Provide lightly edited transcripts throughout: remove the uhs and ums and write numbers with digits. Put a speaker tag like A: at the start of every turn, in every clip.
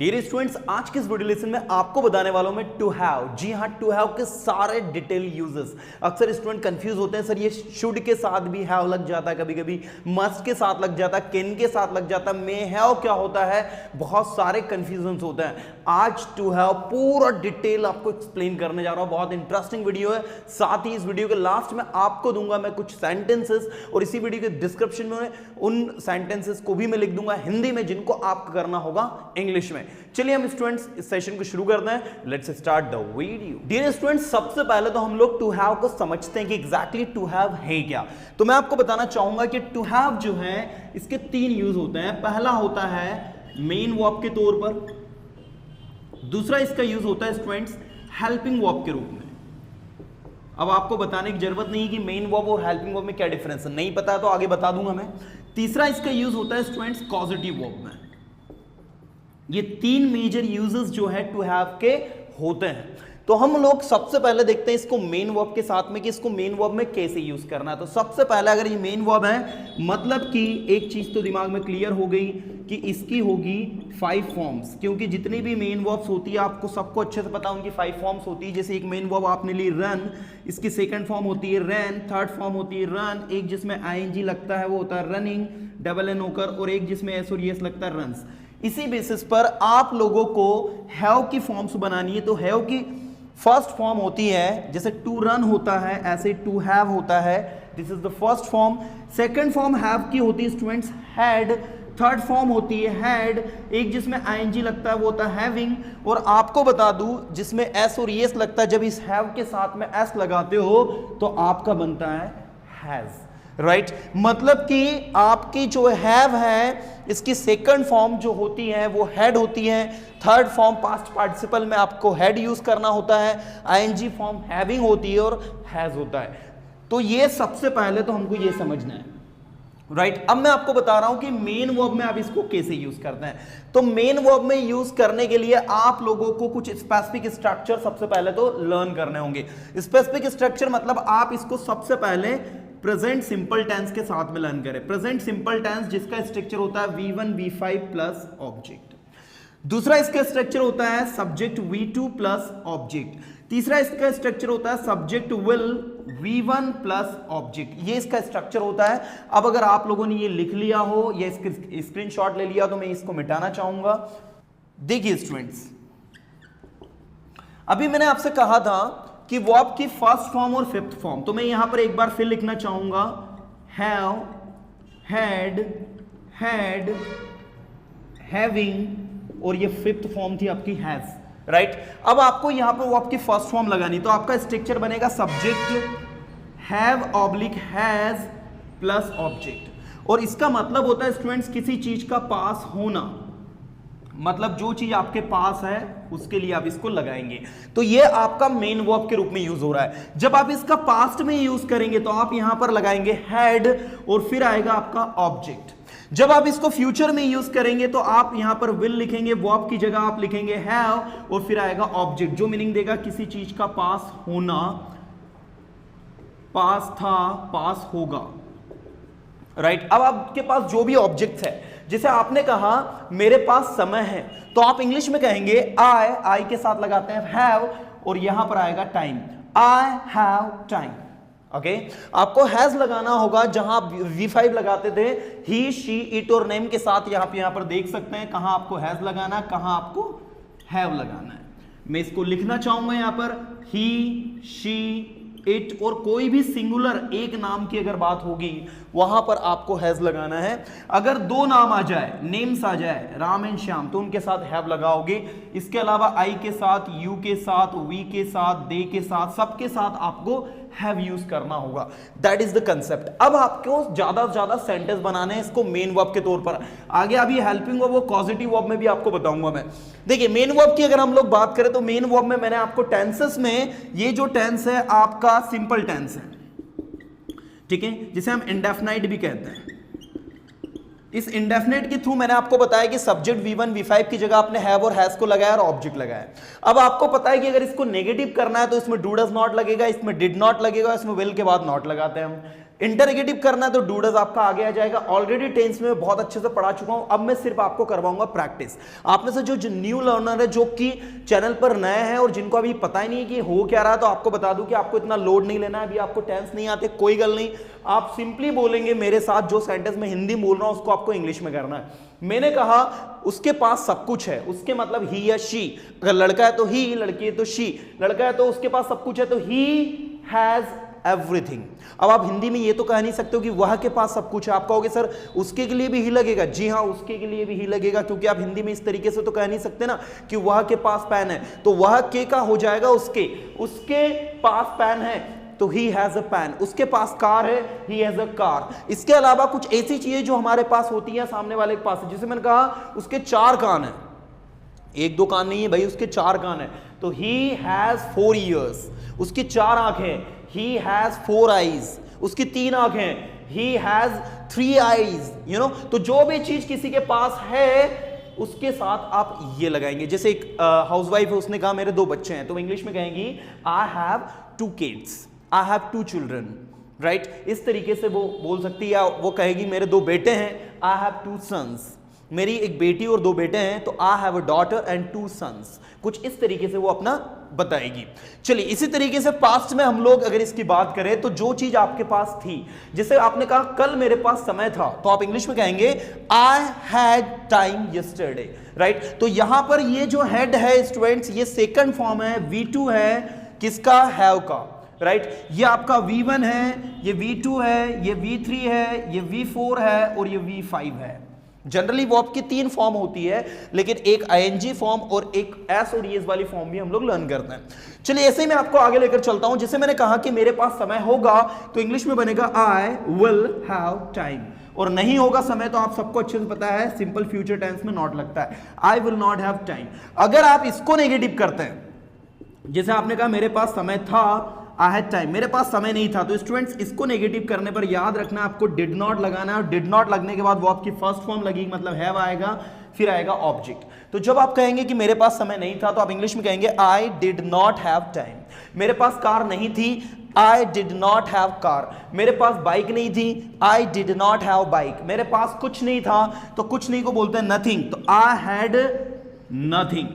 A: Dear students, आज के इस वीडियो लेसन में आपको बताने वाला हूं मैं टू हैव। जी हां, टू हैव के सारे डिटेल यूजेस। अक्सर स्टूडेंट कंफ्यूज होते हैं, सर ये शुड के साथ भी हैव लग जाता है, कभी कभी मस्ट के साथ लग जाता है, कैन के साथ लग जाता है, मे हैव क्या होता है, बहुत सारे कंफ्यूजन होते हैं। आज टू हैव पूरा डिटेल आपको एक्सप्लेन करने जा रहा हूं। बहुत इंटरेस्टिंग वीडियो है। साथ ही इस वीडियो के लास्ट में आपको दूंगा मैं कुछ सेंटेंसेस, और इसी वीडियो के डिस्क्रिप्शन में उन सेंटेंसेस को भी मैं लिख दूंगा हिंदी में, जिनको आपको करना होगा इंग्लिश में। चलिए हम स्टूडेंट्स इस सेशन को शुरू करते हैं। Let's start the video. Dear students, सबसे पहले तो हम लोग टू हैव को समझते हैं कि एग्जैक्टली टू हैव है क्या। तो मैं आपको बताना चाहूंगा कि टू हैव जो है इसके तीन यूज होते हैं। पहला होता है मेन वर्ब के तौर पर, दूसरा इसका यूज होता है स्टूडेंट्स हेल्पिंग वर्ब के रूप में। अब आपको बताने की जरूरत नहीं कि मेन वर्ब और हेल्पिंग वर्ब में क्या डिफरेंस है, नहीं पता तो आगे बता दूंगा मैं। तीसरा इसका यूज होता है स्टूडेंट्स कॉजेटिव वर्ब में। ये तीन मेजर यूजेस जो है टू हैव के होते हैं। तो हम लोग सबसे पहले देखते हैं इसको मेन वर्ब के साथ में कि इसको मेन वर्ब में कैसे यूज करना है। तो सबसे पहले अगर ये मेन वर्ब है, मतलब कि एक चीज तो दिमाग में क्लियर हो गई कि इसकी होगी 5 फॉर्म्स, क्योंकि जितनी भी मेन वर्ब्स होती है आपको सबको अच्छे से पता उनकी 5 फॉर्म्स होती है। जैसे एक मेन वर्ब आपने ली रन, इसकी सेकंड फॉर्म होती है रैन, थर्ड फॉर्म होती है रन, एक जिसमें आईएनजी लगता है वो होता है रनिंग डबल एन होकर, और एक जिसमें एस और एस लगता है रन्स। इसी बेसिस पर आप लोगों को हैव की फॉर्म्स बनानी है। तो हैव की फर्स्ट फॉर्म होती है, जैसे टू रन होता है ऐसे टू हैव होता है, this is the first form. Second form have की होती है स्टूडेंट्स हैड, थर्ड फॉर्म होती है हैड, एक जिसमें आईएनजी लगता है वो होता है हैविंग, और आपको बता दूं जिसमें एस और एस लगता है, जब इस हैव के साथ में एस लगाते हो तो आपका बनता है हैज, राइट। मतलब कि आपकी जो हैव है इसकी सेकंड फॉर्म जो होती है वो हैड होती है, थर्ड फॉर्म पास्ट पार्टिसिपल में आपको हैड यूज करना होता है, आईएनजी फॉर्म हैविंग होती है और हैज होता है। तो ये सबसे पहले तो हमको ये समझना है, राइट। अब मैं आपको बता रहा हूं कि मेन वर्ब में आप इसको कैसे यूज करते हैं। तो मेन वर्ब में यूज करने के लिए आप लोगों को कुछ स्पेसिफिक स्ट्रक्चर सबसे पहले तो लर्न करने होंगे। स्पेसिफिक स्ट्रक्चर मतलब आप इसको सबसे पहले प्रेजेंट सिंपल टेंस के साथ में लर्न करें। प्रेजेंट सिंपल टेंस जिसका स्ट्रक्चर होता है V1 V5 प्लस ऑब्जेक्ट। दूसरा इसका स्ट्रक्चर होता है सब्जेक्ट V2 प्लस ऑब्जेक्ट। तीसरा इसका स्ट्रक्चर होता है subject will V1 plus object. ये इसका स्ट्रक्चर होता है। अब अगर आप लोगों ने ये लिख लिया हो या स्क्रीनशॉट ले लिया तो मैं इसको मिटाना चाहूंगा। देखिए स्टूडेंट्स, अभी मैंने आपसे कहा था कि वर्ब की फर्स्ट फॉर्म और फिफ्थ फॉर्म, तो मैं यहां पर एक बार फिर लिखना चाहूंगा हैव, हैड, हैड, हैविंग, और ये फिफ्थ फॉर्म थी आपकी हैज, राइट। अब आपको यहां पर वर्ब की फर्स्ट फॉर्म लगानी, तो आपका स्ट्रक्चर बनेगा subject have oblique has plus object. और इसका मतलब होता है स्टूडेंट्स किसी चीज का पास होना, मतलब जो चीज आपके पास है उसके लिए आप इसको लगाएंगे। तो ये आपका मेन वर्ब के रूप में यूज हो रहा है। जब आप इसका पास्ट में यूज करेंगे तो आप यहां पर लगाएंगे हैड और फिर आएगा आपका ऑब्जेक्ट। जब आप इसको फ्यूचर में यूज करेंगे तो आप यहां पर विल लिखेंगे, वर्ब की जगह आप लिखेंगे हैव और फिर आएगा ऑब्जेक्ट, जो मीनिंग देगा किसी चीज का पास होना, पास था, पास होगा, राइट। अब आपके पास जो भी ऑब्जेक्ट्स है, जैसे आपने कहा मेरे पास समय है, तो आप इंग्लिश में कहेंगे आई के साथ लगाते हैं हैव और यहां पर आएगा time, I have time, okay. आपको हैज लगाना होगा, जहां आप V5 लगाते थे ही, शी, इट और नेम के साथ यहां पर देख सकते हैं कहां आपको हैज लगाना, कहां आपको हैव लगाना है। मैं इसको लिखना चाहूंगा यहां पर ही, शी, इट, और कोई भी सिंगुलर एक नाम की अगर बात होगी वहां पर आपको हैज लगाना है। अगर दो नाम आ जाए, नेम्स आ जाए राम एंड श्याम, तो उनके साथ हैव लगाओगे। इसके अलावा आई के साथ, यू के साथ, वी के साथ, दे के साथ, सबके साथ आपको हैव यूज करना होगा। That is the concept. अब आपको ज्यादा से ज्यादा सेंटेंस बनाने हैं इसको मेन वर्ब के तौर पर। आगे अभी हेल्पिंग वर्ब और पॉजिटिव वर्ब में भी आपको बताऊंगा मैं। देखिए मेन वर्ब की अगर हम लोग बात करें तो मेन वर्ब में मैंने आपको टेंसेस में, ये जो टेंस है आपका सिंपल टेंस है, ठीक है, जिसे हम इंडेफिनाइट भी कहते हैं। इस इंडेफिनेट के थ्रू मैंने आपको बताया कि सब्जेक्ट V1 V5 की जगह आपने हैव और हैज को लगाया और ऑब्जेक्ट लगाया। अब आपको पता है कि अगर इसको नेगेटिव करना है तो इसमें डू डज नॉट लगेगा, इसमें डिड नॉट लगेगा, इसमें विल के बाद नॉट लगाते हैं हम। इंटरगेटिव करना है तो डू डज आपका आगे आ जाएगा। ऑलरेडी टेंस में बहुत अच्छे से पढ़ा चुका हूं, अब मैं सिर्फ आपको करवाऊंगा प्रैक्टिस। आप में से जो न्यू लर्नर है, जो कि चैनल पर नए हैं और जिनको अभी पता ही नहीं है कि हो क्या रहा है, तो आपको बता दूं कि आपको इतना लोड नहीं लेना है। अभी आपको टेंस नहीं आते, कोई गल नहीं, आप सिंपली बोलेंगे मेरे साथ, जो सेंटेंस में हिंदी बोल रहा हूं उसको आपको इंग्लिश में करना है। मैंने कहा उसके पास सब कुछ है, उसके मतलब ही या शी। अगर लड़का है तो ही, लड़की है तो शी। लड़का है तो उसके पास सब कुछ है तो ही हैज एवरीथिंग। अब आप हिंदी में ये तो कह नहीं सकते हो कि वह के पास सब कुछ है। आप कहोगे सर उसके के लिए भी ही लगेगा। जी हाँ, उसके के लिए भी ही लगेगा, क्योंकि आप हिंदी में इस तरीके से तो कह नहीं सकते ना कि वह के पास पेन है, तो वह के का हो जाएगा उसके। उसके पास पेन है तो ही हैज अ पेन। उसके पास कार है, ही हैज अ कार। इसके अलावा कुछ ऐसी चीजें जो हमारे पास होती हैं सामने वाले के पास है, जैसे मैंने कहा उसके 4 कान है, 1-2 कान नहीं है भाई, उसके 4 कान है तो ही हैज 4 ईयर्स। उसकी 4 आंखें, he has 4 eyes। उसकी 3 आंखें, he has 3 eyes। you know, तो जो भी चीज किसी के पास है उसके साथ आप ये लगाएंगे। जैसे एक हाउसवाइफ है, उसने कहा मेरे 2 बच्चे हैं, तो इंग्लिश में कहेंगी I have 2 kids, I have 2 children, right? इस तरीके से वो बोल सकती है। या वो कहेगी मेरे 2 बेटे हैं, I have 2 sons। मेरी एक बेटी और 2 बेटे हैं तो I have a daughter and 2 sons। कुछ इस तरीके से वो अपना बताएगी। चलिए, इसी तरीके से पास्ट में हम लोग अगर इसकी बात करें तो जो चीज आपके पास थी, जैसे आपने कहा कल मेरे पास समय था, तो आप इंग्लिश में कहेंगे I had time yesterday, right? तो यहां पर ये जो had है स्टूडेंट्स, ये सेकंड फॉर्म है, V2 है किसका? have का, राइट? ये आपका V1 है, ये V2 है, ये V3 है, ये V4 है और ये V5 है। जनरली वर्ब की 3 फॉर्म होती है, लेकिन एक ING फॉर्म और एक एस और ईएस वाली फॉर्म भी हम लोग लर्न करते हैं। चलिए, ऐसे ही मैं आपको आगे लेकर चलता हूं। जैसे मैंने कहा कि मेरे पास समय होगा तो इंग्लिश में बनेगा I will have time, और नहीं होगा समय तो आप सबको अच्छे से पता है सिंपल फ्यूचर टेंस में नॉट लगता है, I will not have time। अगर आप इसको नेगेटिव करते हैं, जैसे आपने कहा मेरे पास समय था, I had time, मेरे पास समय नहीं था, तो स्टूडेंट्स इसको नेगेटिव करने पर याद रखना आपको डिड नॉट लगाना है, और डिड नॉट लगने के बाद वो आपकी फर्स्ट फॉर्म लगेगी, मतलब हैव आएगा, फिर आएगा ऑब्जेक्ट। तो जब आप कहेंगे कि मेरे पास समय नहीं था तो आप इंग्लिश में कहेंगे I did not have time। मेरे पास कार नहीं थी, I did not have car। मेरे पास बाइक नहीं थी, I did not have bike। मेरे पास कुछ नहीं था, तो कुछ नहीं को बोलते हैं nothing, तो I had nothing।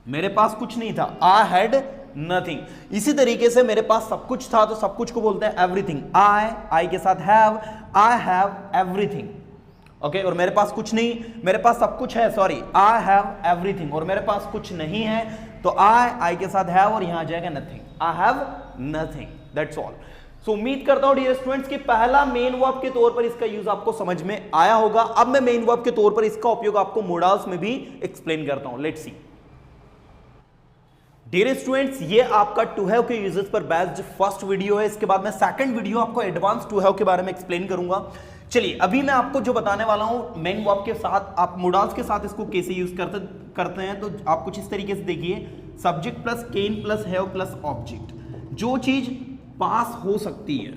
A: मेरे पास कुछ नहीं था, I had nothing। इसी तरीके से मेरे पास सब कुछ था, तो सब कुछ को बोलते हैं everything। I के साथ have, I have everything। Okay, और मेरे पास कुछ नहीं, मेरे पास सब कुछ है, सॉरी, I have everything। और मेरे पास कुछ नहीं है तो I के साथ have और यहां आ जाएगा nothing। I have nothing, that's all। सो उम्मीद करता हूं डियर स्टूडेंट्स कि पहला मेन वर्ब के तौर पर इसका यूज आपको समझ में आया होगा। अब मैं मेन वर्ब के तौर पर इसका उपयोग आपको मोडाल्स में भी एक्सप्लेन करता हूं। Let's see. डियर स्टूडेंट्स, ये आपका टू हैव के यूजेस पर बेस्ड फर्स्ट वीडियो है। इसके बाद मैं सेकंड वीडियो आपको एडवांस टू हैव के बारे में एक्सप्लेन करूंगा। चलिए, अभी मैं आपको जो बताने वाला हूं मेन वर्ब के साथ, आप मोडाल्स के साथ इसको कैसे यूज करते हैं, तो आप कुछ इस तरीके से देखिए, subject plus can plus have plus object. जो चीज पास हो सकती है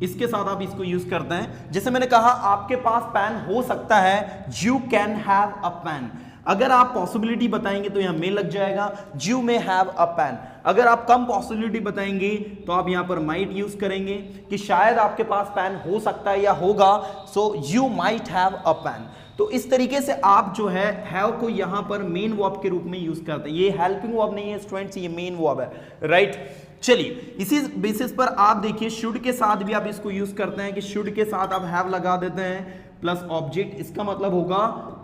A: इसके साथ आप इसको यूज करते हैं। जैसे मैंने कहा आपके पास पेन हो सकता है, you can have a pen. अगर आप पॉसिबिलिटी बताएंगे तो यहां में लग जाएगा, you may have a pen. अगर आप कम पॉसिबिलिटी बताएंगे तो आप यहां पर माइट यूज करेंगे कि शायद आपके पास पेन हो सकता है या होगा, so you might have a pen. तो इस तरीके से आप जो है हैव को यहां पर मेन वर्ब के रूप में यूज करते हैं। ये हेल्पिंग वर्ब नहीं है स्टूडेंट्स, ये मेन वर्ब है, राइट? चलिए, इसी बेसिस पर आप देखिए शुड के साथ भी आप इसको यूज करते हैं कि शुड के साथ आप हैव लगा देते हैं प्लस ऑब्जेक्ट। इसका मतलब होगा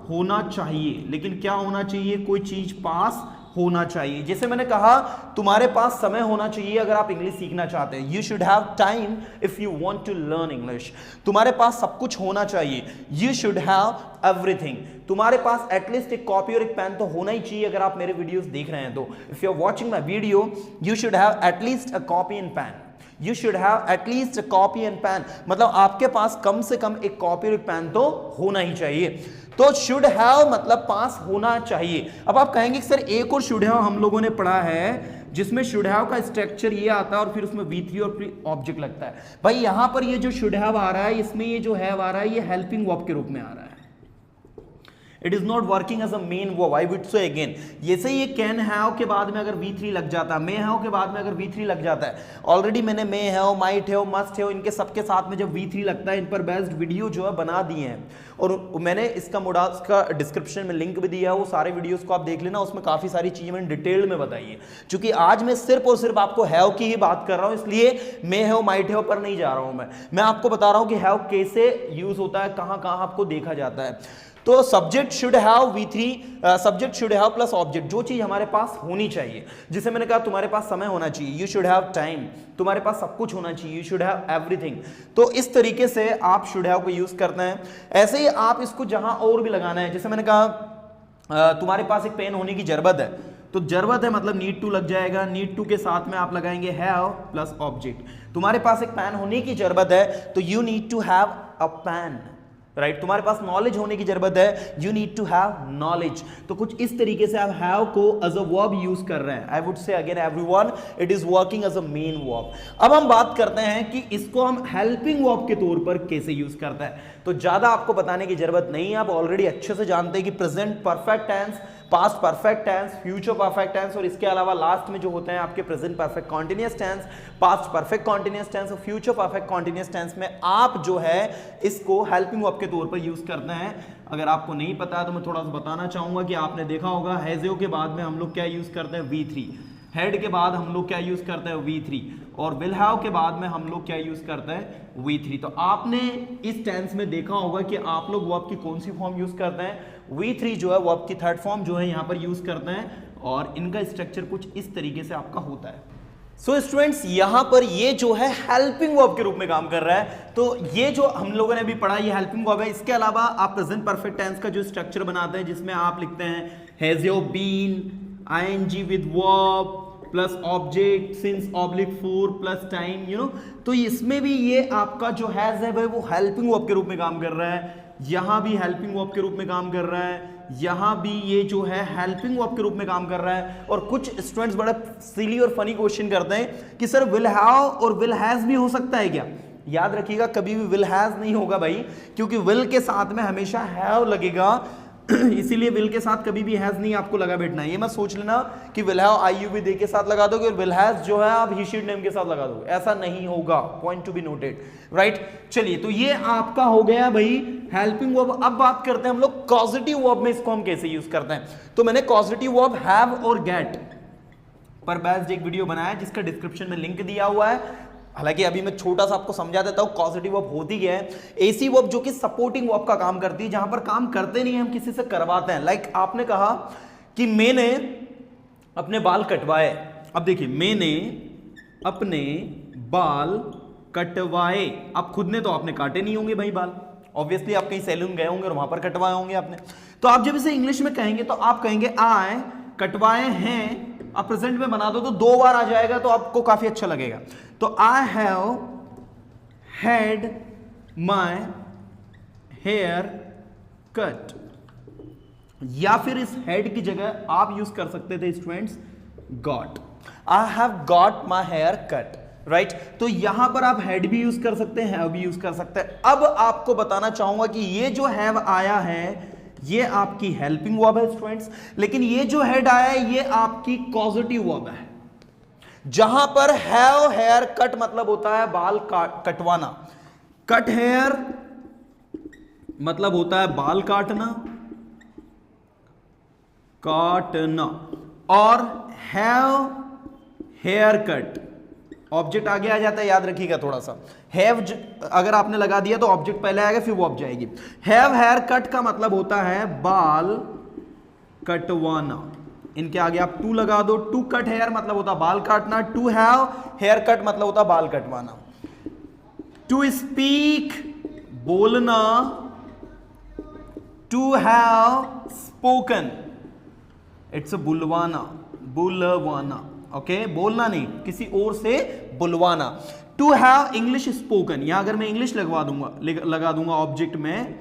A: होना चाहिए, लेकिन क्या होना चाहिए? कोई चीज पास होना चाहिए। जैसे मैंने कहा तुम्हारे पास समय होना चाहिए अगर आप इंग्लिश सीखना चाहते हैं, you should have time if you want to learn English. तुम्हारे पास सब कुछ होना चाहिए, यू शुड हैव एवरीथिंग। तुम्हारे पास एटलीस्ट एक कॉपी और एक पेन तो होना ही चाहिए अगर आप मेरे वीडियोस देख रहे हैं तो। If you are watching my video, you should have at least a copy and pen. You should have at least a copy and pen, मतलब आपके पास कम से कम एक कॉपी और एक पेन तो होना ही चाहिए। तो शुड हैव मतलब पास होना चाहिए। अब आप कहेंगे सर एक और शुड हैव हम लोगों ने पढ़ा है जिसमें शुड हैव का स्ट्रक्चर ये आता है और फिर उसमें V3 और फिर ऑब्जेक्ट लगता है। भाई यहां पर ये जो शुड हैव आ रहा है, इसमें ये जो हैव आ रहा है, ये हेल्पिंग वर्ब के रूप में आ रहा है। It is not working as a main verb. I would say again, जैसे ये कैन हैव के बाद में अगर V3 लग जाता है, मे हैव के बाद में अगर V3 लग जाता है, ऑलरेडी मैंने may have, might have, must have, इनके सबके साथ में जब V3 लगता है, इन पर बेस्ड वीडियो जो है बना दिए हैं और मैंने इसका मोडास का डिस्क्रिप्शन में लिंक भी दिया है, वो सारे वीडियोस को आप देख लेना, उसमें काफी सारी चीजें मैंने डिटेल में बताई है। क्योंकि आज मैं सिर्फ और सिर्फ आपको हैव की ही बात कर रहा हूं, इसलिए मे हैव, माइट हैव पर नहीं जा रहा हूं। मैं आपको बता रहा हूं कि हैव कैसे यूज होता है, कहां कहां आपको देखा जाता है। तो subject should have V3, subject should have plus object, जो चीज हमारे पास होनी चाहिए, जिसे मैंने कहा तुम्हारे पास समय होना चाहिए, यू शुड हैव टाइम, तुम्हारे पास सब कुछ होना चाहिए, यू शुड हैव एवरीथिंग। तो इस तरीके से आप शुड हैव को यूज करते हैं। ऐसे ही आप इसको जहां और भी लगाना है, जैसे मैंने कहा तुम्हारे पास एक पेन होने की जरूरत है, तो जरूरत है मतलब नीड टू लग जाएगा, नीड टू के साथ में आप लगाएंगे हैव प्लस ऑब्जेक्ट। तुम्हारे पास एक पेन होने की जरूरत है, तो you need to have a pen, right. तुम्हारे पास नॉलेज होने की जरूरत है, you need to have knowledge. तो कुछ इस तरीके से आप हैव को एज अ वर्ब यूज कर रहे हैं। I would say again everyone, it is working as a main verb. अब हम बात करते हैं कि इसको हम हेल्पिंग वर्ब के तौर पर कैसे यूज करते हैं। तो ज्यादा आपको बताने की जरूरत नहीं है, आप ऑलरेडी अच्छे से जानते हैं कि present perfect tense, past perfect tense, future perfect tense और इसके अलावा लास्ट में जो होते हैं आपके present perfect continuous tense, past perfect continuous tense और फ्यूचर परफेक्ट कॉन्टिन्यूअस टेंस में आप जो है इसको हेल्पिंग वर्ब के तौर पर यूज करते हैं। अगर आपको नहीं पता है तो मैं थोड़ा सा बताना चाहूंगा कि आपने देखा होगा हैज़ के बाद में हम लोग क्या यूज करते हैं, V3, हेड के बाद हम लोग क्या यूज करते हैं, V3, और विल हैव के बाद में हम लोग क्या यूज करते हैं, V3। तो आपने इस टेंस में देखा होगा कि आप लोग वर्ब की कौन सी फॉर्म यूज करते हैं, V3 जो है वर्ब की थर्ड फॉर्म जो है यहाँ पर यूज करते हैं और इनका स्ट्रक्चर कुछ इस तरीके से आपका होता है। सो स्टूडेंट्स, यहां पर ये जो है हेल्पिंग वर्ब के रूप में काम कर रहा है। तो ये जो हम लोगों ने अभी पढ़ा ये हेल्पिंग वर्ब है। इसके अलावा आप प्रेजेंट परफेक्ट टेंस का जो स्ट्रक्चर बनाते हैं जिसमें आप लिखते हैं has your been, ing with verb plus object since oblique for plus time, you know, तो इसमें भी ये आपका जो हैज है वो हेल्पिंग वर्ब के रूप में काम कर रहा है। यहां भी हेल्पिंग वर्ब के रूप में काम कर रहा है, यहां भी ये जो है हेल्पिंग वर्ब के रूप में काम कर रहा है। और कुछ स्टूडेंट्स बड़ा सिली और फनी क्वेश्चन करते हैं कि सर विल हैव और विल हैज भी हो सकता है क्या? याद रखिएगा कभी भी विल हैज नहीं होगा भाई, क्योंकि विल के साथ में हमेशा हैव लगेगा। इसीलिए विल के साथ कभी भी हैज नहीं आपको लगा बैठना है। ये मत सोच लेना कि विल हैव IUV के साथ लगा दोगे और विल हैज जो है आप ही शीड नेम के साथ लगा दोगे, ऐसा नहीं होगा। Point to be noted, right. चलिए, तो ये आपका हो गया भाई हेल्पिंग वर्ब। अब बात करते हैं हम लोग कॉजेटिव वर्ब में इसको हम कैसे यूज करते हैं। तो मैंने कॉजेटिव वर्ब हैव और गेट पर बेस्ड एक वीडियो बनाया जिसका डिस्क्रिप्शन में लिंक दिया हुआ है। हालांकि अभी मैं छोटा सा आपको समझा देता हूं कॉजेटिव वर्ब होती क्या है। ऐसी वर्ब जो कि सपोर्टिंग वर्ब का काम करती है, जहां पर काम करते नहीं हम किसी से करवाते हैं। लाइक आपने कहा कि मैंने अपने बाल कटवाए। अब देखिए, मैंने अपने बाल कटवाए। अब खुद ने तो आपने काटे नहीं होंगे भाई बाल, ऑब्वियसली आप कहीं सैलून गए होंगे और वहां पर कटवाए होंगे आपने। तो आप जब इसे इंग्लिश में कहेंगे तो आप कहेंगे आई कटवाए हैं। आप प्रेजेंट में बना दो तो 2 बार आ जाएगा तो आपको काफी अच्छा लगेगा। तो I have had my hair cut, या फिर इस हैड की जगह आप यूज कर सकते थे students got. I have got my hair cut, right. तो यहां पर आप हैड भी यूज कर सकते हैं, हैव भी यूज कर सकते हैं। अब आपको बताना चाहूंगा कि ये जो हैव आया है ये आपकी हेल्पिंग वर्ब है स्टूडेंट्स, लेकिन ये जो हेड आया है ये आपकी कॉजेटिव वर्ब है। जहां पर हैव हेयर कट मतलब होता है बाल कटवाना, कट हेयर मतलब होता है बाल काटना, काटना, और हैव हेयर कट ऑब्जेक्ट आगे आ जाता है, याद रखिएगा थोड़ा सा। हैव अगर आपने लगा दिया तो ऑब्जेक्ट पहले आएगा फिर वर्ब जाएगी। हैव हेयर कट का मतलब होता है बाल कटवाना। इनके आगे आप टू लगा दो, टू कट हेयर मतलब होता है बाल काटना, टू हैव हेयर कट मतलब होता है बाल कटवाना। टू स्पीक बोलना, टू हैव स्पोकन इट्स बुलवाना, बुलवाना, ओके, बोलना नहीं, किसी और से बुलवाना। टू हैव इंग्लिश स्पोकन, यहां अगर मैं इंग्लिश लगा दूंगा ऑब्जेक्ट में,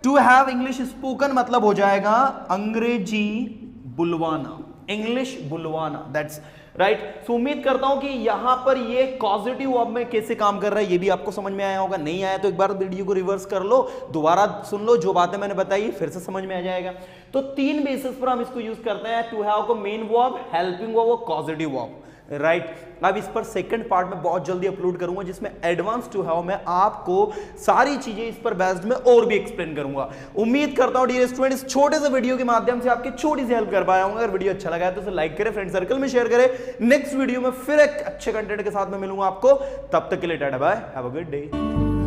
A: टू हैव इंग्लिश स्पोकन मतलब हो जाएगा अंग्रेजी बुलवाना, इंग्लिश बुलवाना। That's right. सो उम्मीद करता हूं कि यहां पर ये कॉजेटिव वर्ब में कैसे काम कर रहा है ये भी आपको समझ में आया होगा। नहीं आया तो एक बार वीडियो को रिवर्स कर लो, दोबारा सुन लो, जो बातें मैंने बताई फिर से समझ में आ जाएगा। तो 3 बेसिस पर हम इसको यूज करते हैं, टू हैव को मेन वर्ब, हेल्पिंग वर्ब और कॉजेटिव वर्ब, राइट। अब इस पर सेकंड पार्ट में बहुत जल्दी अपलोड करूंगा जिसमें एडवांस टू हैव में आपको सारी चीजें इस पर बेस्ड में और भी एक्सप्लेन करूंगा। उम्मीद करता हूं डियर स्टूडेंट इस छोटे से वीडियो के माध्यम से आपकी छोटी सी हेल्प कर पाया हूं। अगर वीडियो अच्छा लगा है तो उसे लाइक करें, फ्रेंड सर्कल में शेयर करें। नेक्स्ट वीडियो में फिर एक अच्छे कंटेंट के साथ में मिलूंगा आपको, तब तक के लिए tata bye, have a good day.